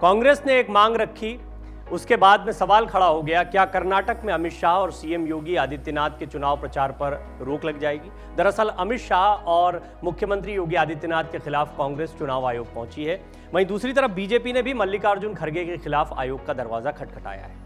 कांग्रेस ने एक मांग रखी, उसके बाद में सवाल खड़ा हो गया, क्या कर्नाटक में अमित शाह और सीएम योगी आदित्यनाथ के चुनाव प्रचार पर रोक लग जाएगी। दरअसल अमित शाह और मुख्यमंत्री योगी आदित्यनाथ के खिलाफ कांग्रेस चुनाव आयोग पहुंची है। वहीं दूसरी तरफ बीजेपी ने भी मल्लिकार्जुन खड़गे के खिलाफ आयोग का दरवाजा खटखटाया है।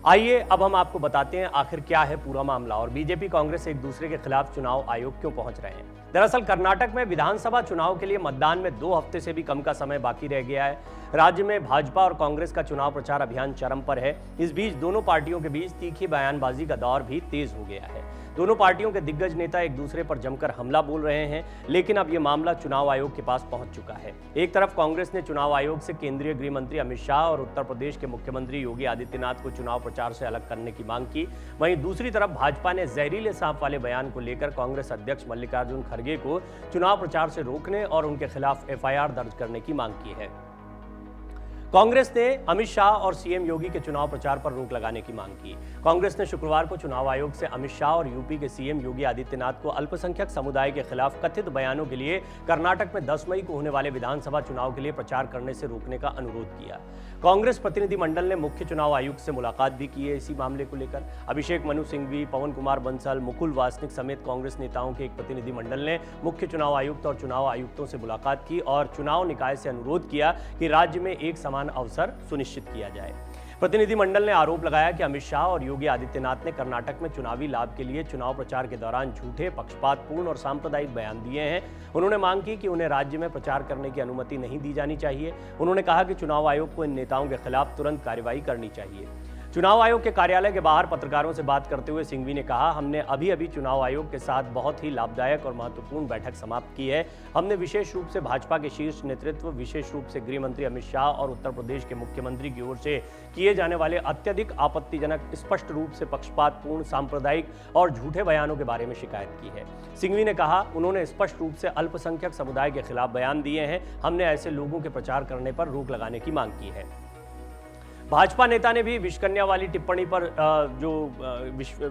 आइए अब हम आपको बताते हैं आखिर क्या है पूरा मामला और बीजेपी कांग्रेस एक दूसरे के खिलाफ चुनाव आयोग क्यों पहुंच रहे हैं। दरअसल कर्नाटक में विधानसभा चुनाव के लिए मतदान में 2 हफ्ते से भी कम का समय बाकी रह गया है। राज्य में भाजपा और कांग्रेस का चुनाव प्रचार अभियान चरम पर है। इस बीच दोनों पार्टियों के बीच तीखी बयानबाजी का दौर भी तेज हो गया है। दोनों पार्टियों के दिग्गज नेता एक दूसरे पर जमकर हमला बोल रहे हैं, लेकिन अब यह मामला चुनाव आयोग के पास पहुंच चुका है। एक तरफ कांग्रेस ने चुनाव आयोग से केंद्रीय गृह मंत्री अमित शाह और उत्तर प्रदेश के मुख्यमंत्री योगी आदित्यनाथ को चुनाव प्रचार से अलग करने की मांग की। वहीं दूसरी तरफ भाजपा ने जहरीले सांप वाले बयान को लेकर कांग्रेस अध्यक्ष मल्लिकार्जुन खड़गे को चुनाव प्रचार से रोकने और उनके खिलाफ एफआईआर दर्ज करने की मांग की है। कांग्रेस ने अमित शाह और सीएम योगी के चुनाव प्रचार पर रोक लगाने की मांग की। कांग्रेस ने शुक्रवार को चुनाव आयोग से अमित शाह और यूपी के सीएम योगी आदित्यनाथ को अल्पसंख्यक समुदाय के खिलाफ कथित बयानों के लिए कर्नाटक में 10 मई को होने वाले विधानसभा चुनाव के लिए प्रचार करने से रोकने का अनुरोध किया। कांग्रेस प्रतिनिधिमंडल ने मुख्य चुनाव आयुक्त से मुलाकात भी की है इसी मामले को लेकर। अभिषेक मनु सिंघवी, पवन कुमार बंसल, मुकुल वासनिक समेत कांग्रेस नेताओं के एक प्रतिनिधिमंडल ने मुख्य चुनाव आयुक्त और चुनाव आयुक्तों से मुलाकात की और चुनाव निकाय से अनुरोध किया कि राज्य में एक समान अवसर सुनिश्चित किया जाए। प्रतिनिधिमंडल ने आरोप लगाया कि अमित शाह और योगी आदित्यनाथ ने कर्नाटक में चुनावी लाभ के लिए चुनाव प्रचार के दौरान झूठे, पक्षपातपूर्ण और सांप्रदायिक बयान दिए हैं। उन्होंने मांग की कि उन्हें राज्य में प्रचार करने की अनुमति नहीं दी जानी चाहिए। उन्होंने कहा कि चुनाव आयोग को इन नेताओं के खिलाफ तुरंत कार्रवाई करनी चाहिए। चुनाव आयोग के कार्यालय के बाहर पत्रकारों से बात करते हुए सिंघवी ने कहा, हमने अभी चुनाव आयोग के साथ बहुत ही लाभदायक और महत्वपूर्ण बैठक समाप्त की है। हमने विशेष रूप से भाजपा के शीर्ष नेतृत्व, विशेष रूप से गृह मंत्री अमित शाह और उत्तर प्रदेश के मुख्यमंत्री की ओर से किए जाने वाले अत्यधिक आपत्तिजनक, स्पष्ट रूप से पक्षपातपूर्ण, सांप्रदायिक और झूठे बयानों के बारे में शिकायत की है। सिंघवी ने कहा, उन्होंने स्पष्ट रूप से अल्पसंख्यक समुदाय के खिलाफ बयान दिए हैं। हमने ऐसे लोगों के प्रचार करने पर रोक लगाने की मांग की है। भाजपा नेता ने भी विषकन्या वाली टिप्पणी पर जो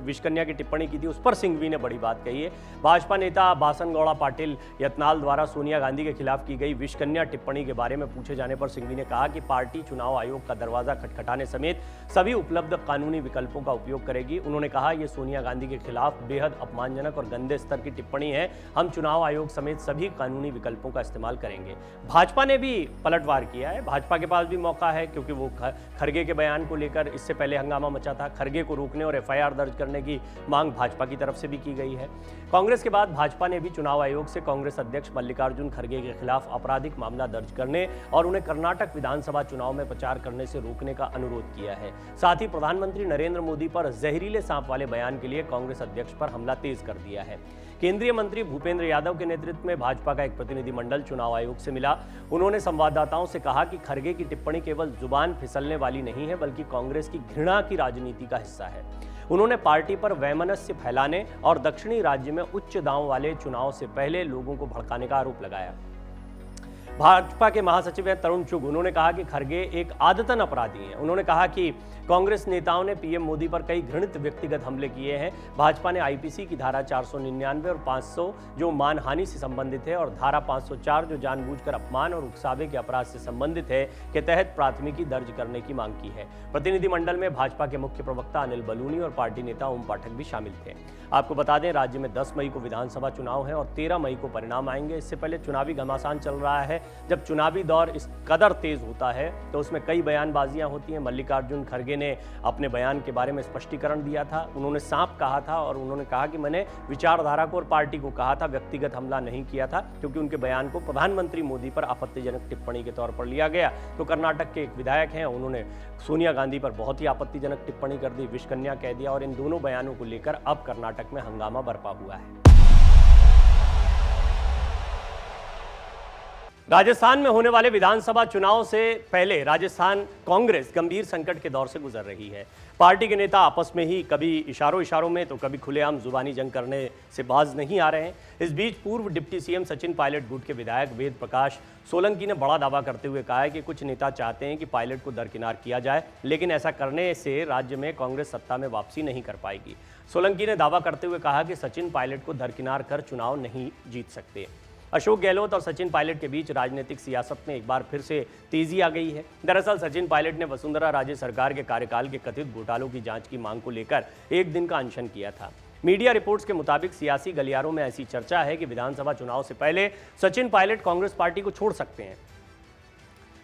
विषकन्या की टिप्पणी की थी उस पर सिंघवी ने बड़ी बात कही है। भाजपा नेता बासनगौड़ा पाटिल यत्नाल द्वारा सोनिया गांधी के खिलाफ की गई विषकन्या टिप्पणी के बारे में पूछे जाने पर सिंघवी ने कहा कि पार्टी चुनाव आयोग का दरवाजा खटखटाने समेत सभी उपलब्ध कानूनी विकल्पों का उपयोग करेगी। उन्होंने कहा, यह सोनिया गांधी के खिलाफ बेहद अपमानजनक और गंदे स्तर की टिप्पणी है। हम चुनाव आयोग समेत सभी कानूनी विकल्पों का इस्तेमाल करेंगे। भाजपा ने भी पलटवार किया है। भाजपा के पास भी मौका है क्योंकि वो खड़गे के बयान को लेकर इससे पहले हंगामा मचा था। खड़गे को रोकने और एफआईआर दर्ज करने की मांग भाजपा की तरफ से भी की गई है। कांग्रेस के बाद भाजपा ने भी चुनाव आयोग से कांग्रेस अध्यक्ष मल्लिकार्जुन खड़गे के खिलाफ आपराधिक मामला दर्ज करने और उन्हें कर्नाटक विधानसभा चुनाव में प्रचार करने से रोकने का अनुरोध किया है। साथ ही प्रधानमंत्री नरेंद्र मोदी पर जहरीले सांप वाले बयान के लिए कांग्रेस अध्यक्ष पर हमला तेज कर दिया है। केंद्रीय मंत्री भूपेंद्र यादव के नेतृत्व में भाजपा का एक प्रतिनिधिमंडल चुनाव आयोग से मिला। उन्होंने संवाददाताओं से कहा कि खड़गे की टिप्पणी केवल जुबान फिसलने वाली नहीं है, बल्कि कांग्रेस की घृणा की राजनीति का हिस्सा है। उन्होंने पार्टी पर वैमनस्य फैलाने और दक्षिणी राज्य में उच्च दांव वाले चुनाव से पहले लोगों को भड़काने का आरोप लगाया। भाजपा के महासचिव हैं तरुण चुग, उन्होंने कहा कि खड़गे एक आदतन अपराधी हैं। उन्होंने कहा कि कांग्रेस नेताओं ने पीएम मोदी पर कई घृणित व्यक्तिगत हमले किए हैं। भाजपा ने आईपीसी की धारा 499 और 500 जो मानहानि से संबंधित है और धारा 504 जो जानबूझकर अपमान और उकसावे के अपराध से संबंधित है के तहत प्राथमिकी दर्ज करने की मांग की है। प्रतिनिधिमंडल में भाजपा के मुख्य प्रवक्ता अनिल बलूनी और पार्टी नेता ओम पाठक भी शामिल थे। आपको बता दें, राज्य में 10 मई को विधानसभा चुनाव है और 13 मई को परिणाम आएंगे। इससे पहले चुनावी घमासान चल रहा है। जब चुनावी दौर इस कदर तेज होता है तो उसमें कई बयानबाजियां होती हैं। मल्लिकार्जुन खड़गे ने अपने बयान के बारे में स्पष्टीकरण दिया था। उन्होंने सांप कहा था और उन्होंने कहा कि मैंने विचारधारा को और पार्टी को कहा था, व्यक्तिगत हमला नहीं किया था, क्योंकि उनके बयान को प्रधानमंत्री मोदी पर आपत्तिजनक टिप्पणी के तौर पर लिया गया। तो कर्नाटक के एक विधायक हैं, उन्होंने सोनिया गांधी पर बहुत ही आपत्तिजनक टिप्पणी कर दी, विषकन्या कह दिया और इन दोनों बयानों को लेकर अब कर्नाटक में हंगामा बरपा हुआ है। राजस्थान में होने वाले विधानसभा चुनाव से पहले राजस्थान कांग्रेस गंभीर संकट के दौर से गुजर रही है। पार्टी के नेता आपस में ही कभी इशारों में तो कभी खुलेआम जुबानी जंग करने से बाज नहीं आ रहे हैं। इस बीच पूर्व डिप्टी सीएम सचिन पायलट गुट के विधायक वेद प्रकाश सोलंकी ने बड़ा दावा करते हुए कहा है कि कुछ नेता चाहते हैं कि पायलट को दरकिनार किया जाए, लेकिन ऐसा करने से राज्य में कांग्रेस सत्ता में वापसी नहीं कर पाएगी। सोलंकी ने दावा करते हुए कहा कि सचिन पायलट को दरकिनार कर चुनाव नहीं जीत सकते। अशोक गहलोत और सचिन पायलट के बीच राजनीतिक सियासत में एक बार फिर से तेजी आ गई है। दरअसल सचिन पायलट ने वसुंधरा राजे सरकार के कार्यकाल के कथित घोटालों की जांच की मांग को लेकर एक दिन का अनशन किया था। मीडिया रिपोर्ट्स के मुताबिक सियासी गलियारों में ऐसी चर्चा है कि विधानसभा चुनाव से पहले सचिन पायलट कांग्रेस पार्टी को छोड़ सकते हैं।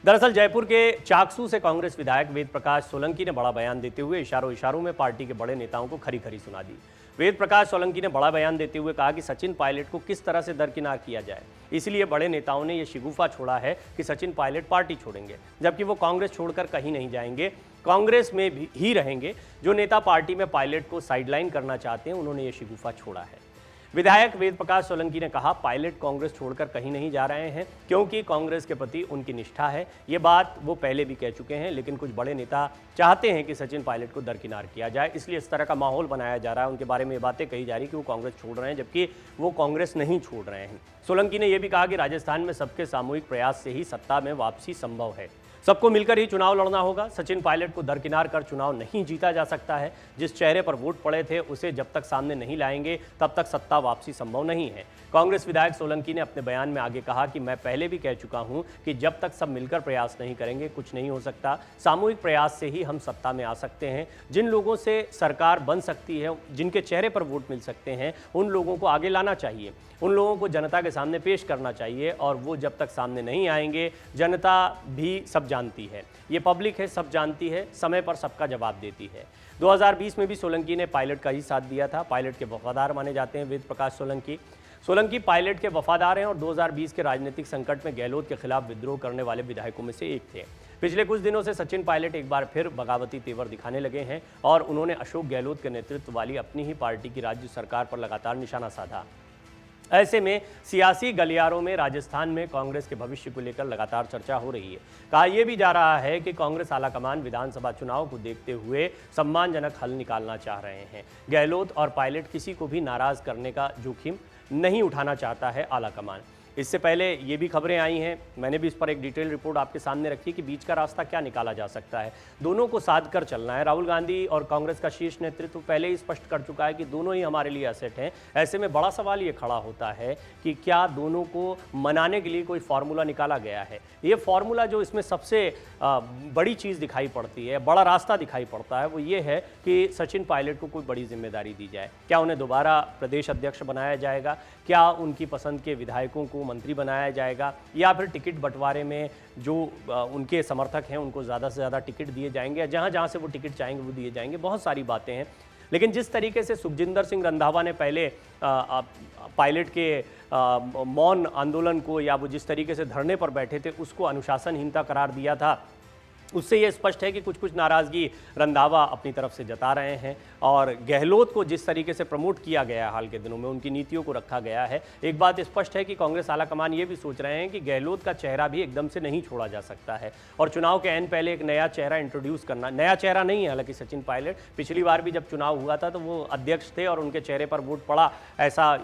दरअसल जयपुर के चाकसू से कांग्रेस विधायक वेद प्रकाश सोलंकी ने बड़ा बयान देते हुए इशारों में पार्टी के बड़े नेताओं को खरी खरी सुना दी। वेद प्रकाश सोलंकी ने बड़ा बयान देते हुए कहा कि सचिन पायलट को किस तरह से दरकिनार किया जाए, इसलिए बड़े नेताओं ने यह शिगुफा छोड़ा है कि सचिन पायलट पार्टी छोड़ेंगे, जबकि वो कांग्रेस छोड़कर कहीं नहीं जाएंगे, कांग्रेस में भी ही रहेंगे। जो नेता पार्टी में पायलट को साइडलाइन करना चाहते हैं, उन्होंने ये शिगुफा छोड़ा है। विधायक वेद प्रकाश सोलंकी ने कहा, पायलट कांग्रेस छोड़कर कहीं नहीं जा रहे हैं क्योंकि कांग्रेस के प्रति उनकी निष्ठा है। ये बात वो पहले भी कह चुके हैं, लेकिन कुछ बड़े नेता चाहते हैं कि सचिन पायलट को दरकिनार किया जाए, इसलिए इस तरह का माहौल बनाया जा रहा है। उनके बारे में ये बातें कही जा रही कि वो कांग्रेस छोड़ रहे हैं, जबकि वो कांग्रेस नहीं छोड़ रहे हैं। सोलंकी ने यह भी कहा कि राजस्थान में सबके सामूहिक प्रयास से ही सत्ता में वापसी संभव है, सबको मिलकर ही चुनाव लड़ना होगा। सचिन पायलट को दरकिनार कर चुनाव नहीं जीता जा सकता है। जिस चेहरे पर वोट पड़े थे उसे जब तक सामने नहीं लाएंगे तब तक सत्ता वापसी संभव नहीं है। कांग्रेस विधायक सोलंकी ने अपने बयान में आगे कहा कि मैं पहले भी कह चुका हूं कि जब तक सब मिलकर प्रयास नहीं करेंगे कुछ नहीं हो सकता। सामूहिक प्रयास से ही हम सत्ता में आ सकते हैं। जिन लोगों से सरकार बन सकती है, जिनके चेहरे पर वोट मिल सकते हैं, उन लोगों को आगे लाना चाहिए, उन लोगों को जनता के सामने पेश करना चाहिए। और वो जब तक सामने नहीं आएंगे, जनता भी सब जानती है, ये पब्लिक है, सब जानती है, समय पर सबका जवाब देती है। 2020 में भी सोलंकी ने पायलट का ही साथ दिया था। पायलट के वफादार माने जाते हैं वेद प्रकाश सोलंकी पायलट के वफादार हैं और 2020 के राजनीतिक संकट में गहलोत के खिलाफ विद्रोह करने वाले विधायकों में से एक थे। पिछले कुछ दिनों से सचिन पायलट एक बार फिर बगावती तेवर दिखाने लगे हैं और उन्होंने अशोक गहलोत के नेतृत्व वाली अपनी ही पार्टी की राज्य सरकार पर लगातार निशाना साधा। ऐसे में सियासी गलियारों में राजस्थान में कांग्रेस के भविष्य को लेकर लगातार चर्चा हो रही है। कहा यह भी जा रहा है कि कांग्रेस आलाकमान विधानसभा चुनाव को देखते हुए सम्मानजनक हल निकालना चाह रहे हैं। गहलोत और पायलट किसी को भी नाराज करने का जोखिम नहीं उठाना चाहता है आलाकमान। इससे पहले ये भी खबरें आई हैं, मैंने भी इस पर एक डिटेल रिपोर्ट आपके सामने रखी कि बीच का रास्ता क्या निकाला जा सकता है। दोनों को साध कर चलना है। राहुल गांधी और कांग्रेस का शीर्ष नेतृत्व पहले ही स्पष्ट कर चुका है कि दोनों ही हमारे लिए एसेट हैं। ऐसे में बड़ा सवाल ये खड़ा होता है कि क्या दोनों को मनाने के लिए कोई फार्मूला निकाला गया है। ये फार्मूला जो इसमें सबसे बड़ी चीज़ दिखाई पड़ती है, बड़ा रास्ता दिखाई पड़ता है, वो ये है कि सचिन पायलट को कोई बड़ी जिम्मेदारी दी जाए। क्या उन्हें दोबारा प्रदेश अध्यक्ष बनाया जाएगा, क्या उनकी पसंद के विधायकों को मंत्री बनाया जाएगा, या फिर टिकट बंटवारे में जो उनके समर्थक हैं उनको ज़्यादा से ज़्यादा टिकट दिए जाएंगे, जहाँ जहाँ से वो टिकट चाहेंगे वो दिए जाएंगे। बहुत सारी बातें हैं, लेकिन जिस तरीके से सुखजिंदर सिंह रंधावा ने पहले पायलट के मौन आंदोलन को, या वो जिस तरीके से धरने पर बैठे थे, उसको अनुशासनहीनता करार दिया था, उससे ये स्पष्ट है कि कुछ नाराज़गी रंधावा अपनी तरफ से जता रहे हैं। और गहलोत को जिस तरीके से प्रमोट किया गया है हाल के दिनों में, उनकी नीतियों को रखा गया है, एक बात स्पष्ट है कि कांग्रेस आलाकमान ये भी सोच रहे हैं कि गहलोत का चेहरा भी एकदम से नहीं छोड़ा जा सकता है और चुनाव के ऐन पहले एक नया चेहरा इंट्रोड्यूस करना। नया चेहरा नहीं है हालांकि सचिन पायलट, पिछली बार भी जब चुनाव हुआ था तो वो अध्यक्ष थे और उनके चेहरे पर वोट पड़ा, ऐसा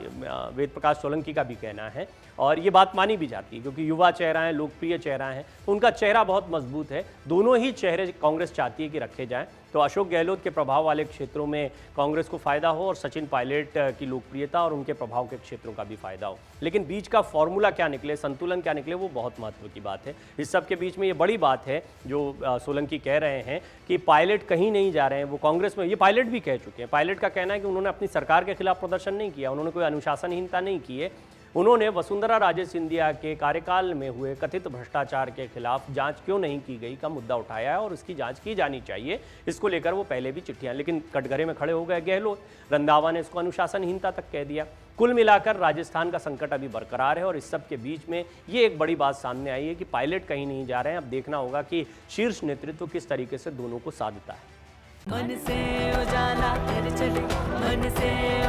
वेद प्रकाश सोलंकी का भी कहना है। और ये बात मानी भी जाती है क्योंकि युवा चेहरा है, लोकप्रिय चेहरा है, उनका चेहरा बहुत मजबूत है। दोनों ही चेहरे कांग्रेस चाहती है कि रखे जाएं, तो अशोक गहलोत के प्रभाव वाले क्षेत्रों में कांग्रेस को फायदा हो और सचिन पायलट की लोकप्रियता और उनके प्रभाव के क्षेत्रों का भी फायदा हो। लेकिन बीच का फॉर्मूला क्या निकले, संतुलन क्या निकले, वो बहुत महत्व की बात है। इस सब के बीच में ये बड़ी बात है जो सोलंकी कह रहे हैं कि पायलट कहीं नहीं जा रहे हैं, वो कांग्रेस में, ये पायलट भी कह चुके हैं। पायलट का कहना है कि उन्होंने अपनी सरकार के खिलाफ प्रदर्शन नहीं किया, उन्होंने कोई अनुशासनहीनता नहीं की है, उन्होंने वसुंधरा राजे सिंधिया के कार्यकाल में हुए कथित भ्रष्टाचार के खिलाफ जांच क्यों नहीं की गई का मुद्दा उठाया है और इसकी जांच की जानी चाहिए। इसको लेकर वो पहले भी चिट्ठियां, लेकिन कटघरे में खड़े हो गए गहलोत। रंधावा ने इसको अनुशासनहीनता तक कह दिया। कुल मिलाकर राजस्थान का संकट अभी बरकरार है और इस सब के बीच में ये एक बड़ी बात सामने आई है कि पायलट कहीं नहीं जा रहे हैं। अब देखना होगा कि शीर्ष नेतृत्व किस तरीके से दोनों को साधता है। मन से उजाला कर चले, मन से